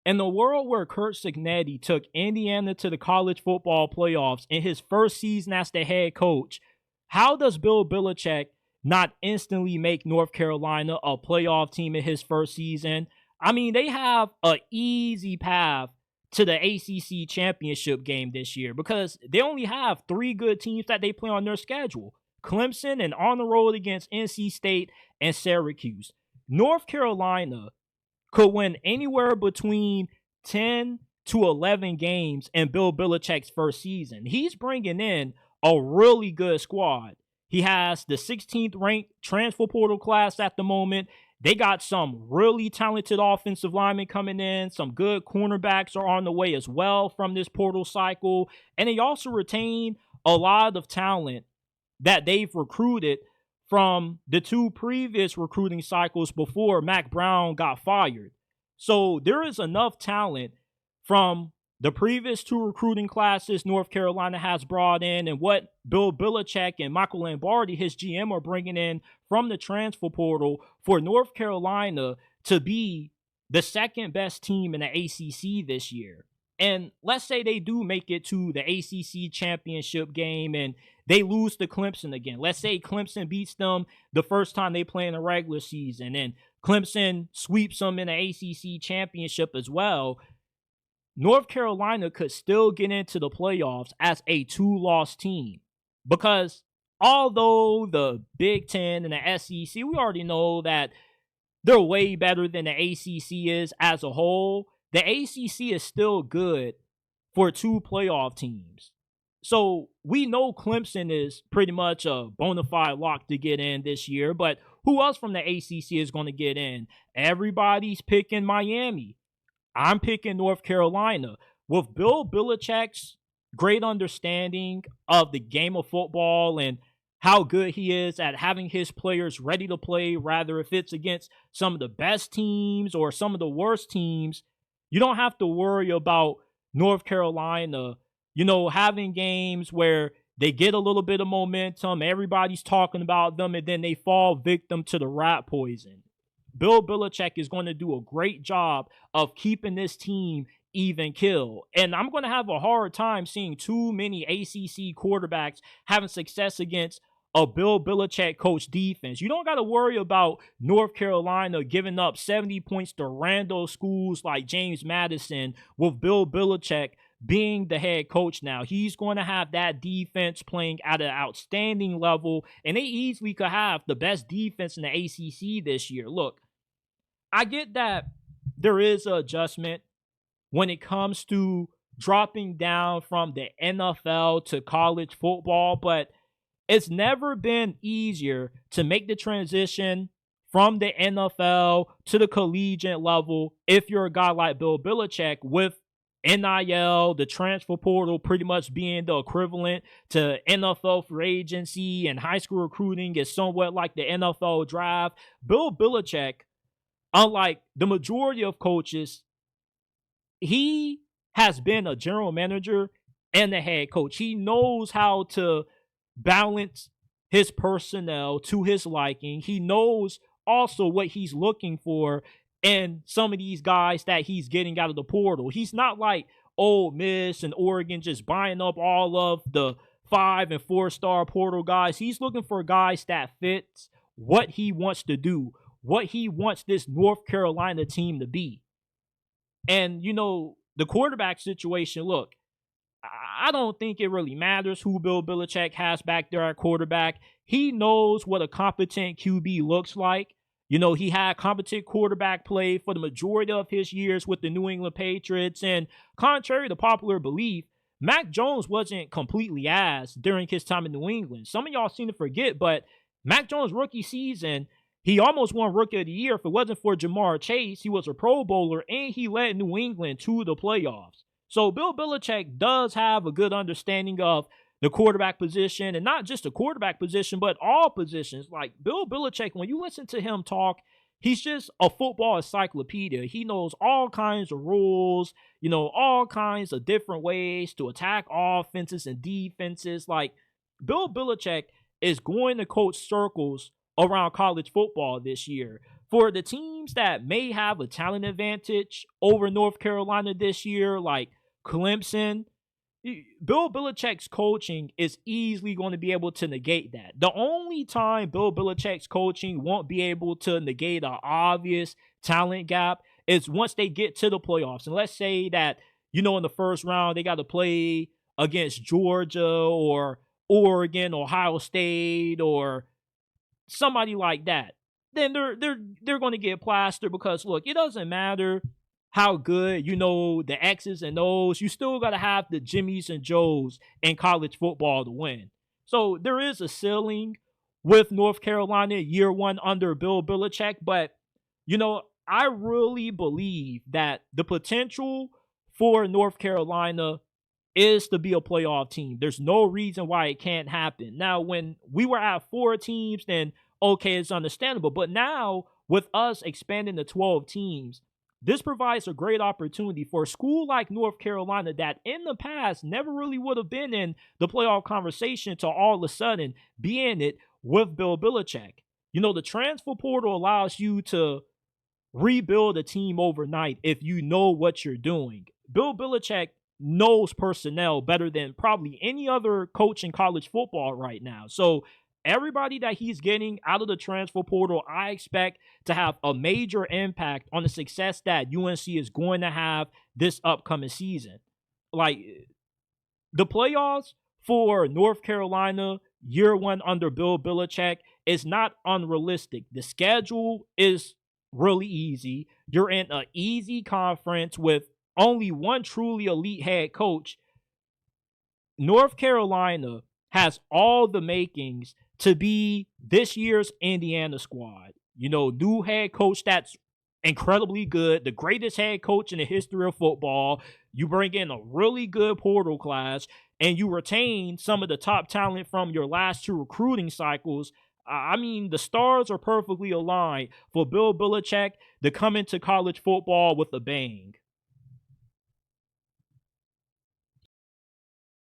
In the world where Kurt Cignetti took Indiana to the college football playoffs in his first season as the head coach, how does Bill Belichick not instantly make North Carolina a playoff team in his first season? I mean, they have an easy path to the ACC championship game this year because they only have three good teams that they play on their schedule: Clemson and on the road against NC State and Syracuse. North Carolina could win anywhere between 10 to 11 games in Bill Belichick's first season. He's bringing in a really good squad. He has the 16th ranked transfer portal class at the moment. They got some really talented offensive linemen coming in. Some good cornerbacks are on the way as well from this portal cycle. And they also retain a lot of talent that they've recruited from the two previous recruiting cycles before Mac Brown got fired. So there is enough talent from the previous two recruiting classes North Carolina has brought in and what Bill Belichick and Michael Lombardi, his GM, are bringing in from the transfer portal for North Carolina to be the second best team in the ACC this year. And let's say they do make it to the ACC championship game and they lose to Clemson again. Let's say Clemson beats them the first time they play in the regular season and Clemson sweeps them in the ACC championship as well. North Carolina could still get into the playoffs as a two-loss team because although the Big Ten and the SEC, we already know that they're way better than the ACC is as a whole, the ACC is still good for two playoff teams. So we know Clemson is pretty much a bona fide lock to get in this year, but who else from the ACC is going to get in? Everybody's picking Miami. I'm picking North Carolina. With Bill Belichick's great understanding of the game of football and how good he is at having his players ready to play, rather if it's against some of the best teams or some of the worst teams, you don't have to worry about North Carolina, having games where they get a little bit of momentum, everybody's talking about them, and then they fall victim to the rat poison. Bill Belichick is going to do a great job of keeping this team even kill. And I'm going to have a hard time seeing too many ACC quarterbacks having success against a Bill Belichick coach defense. You don't got to worry about North Carolina giving up 70 points to random schools like James Madison with Bill Belichick being the head coach now. He's going to have that defense playing at an outstanding level, and they easily could have the best defense in the ACC this year. Look, I get that there is an adjustment when it comes to dropping down from the NFL to college football, but it's never been easier to make the transition from the NFL to the collegiate level if you're a guy like Bill Belichick, with NIL, the transfer portal pretty much being the equivalent to NFL free agency, and high school recruiting is somewhat like the NFL draft. Bill Belichick, unlike the majority of coaches, he has been a general manager and a head coach. He knows how to balance his personnel to his liking. He knows also what he's looking for in some of these guys that he's getting out of the portal. He's not like Ole Miss and Oregon just buying up all of the 5 and 4-star portal guys. He's looking for guys that fits what he wants to do, what he wants this North Carolina team to be. And, the quarterback situation, look, I don't think it really matters who Bill Belichick has back there at quarterback. He knows what a competent QB looks like. He had competent quarterback play for the majority of his years with the New England Patriots. And contrary to popular belief, Mac Jones wasn't completely ass during his time in New England. Some of y'all seem to forget, but Mac Jones' rookie season, he almost won Rookie of the Year. If it wasn't for Jamar Chase, he was a Pro Bowler, and he led New England to the playoffs. So Bill Belichick does have a good understanding of the quarterback position, and not just the quarterback position, but all positions. Like Bill Belichick, when you listen to him talk, he's just a football encyclopedia. He knows all kinds of rules, all kinds of different ways to attack offenses and defenses. Like Bill Belichick is going to coach circles around college football this year. For the teams that may have a talent advantage over North Carolina this year, like Clemson, Bill Belichick's coaching is easily going to be able to negate that. The only time Bill Belichick's coaching won't be able to negate an obvious talent gap is once they get to the playoffs. And let's say that, in the first round, they got to play against Georgia or Oregon, Ohio State, or somebody like that. Then they're going to get plastered because look, it doesn't matter how good, the X's and O's. You still got to have the Jimmies and Joes in college football to win. So there is a ceiling with North Carolina year one under Bill Belichick. But, I really believe that the potential for North Carolina is to be a playoff team. There's no reason why it can't happen. Now, when we were at 4 teams, then okay, it's understandable. But now, with us expanding to 12 teams, this provides a great opportunity for a school like North Carolina that in the past never really would have been in the playoff conversation to all of a sudden be in it with Bill Belichick. The transfer portal allows you to rebuild a team overnight if you know what you're doing. Bill Belichick knows personnel better than probably any other coach in college football right now. So everybody that he's getting out of the transfer portal, I expect to have a major impact on the success that UNC is going to have this upcoming season. Like, the playoffs for North Carolina year one under Bill Belichick is not unrealistic. The schedule is really easy. You're in an easy conference with only one truly elite head coach. North Carolina has all the makings to be this year's Indiana squad. New head coach that's incredibly good, the greatest head coach in the history of football. You bring in a really good portal class, and you retain some of the top talent from your last 2 recruiting cycles. I mean, the stars are perfectly aligned for Bill Belichick to come into college football with a bang.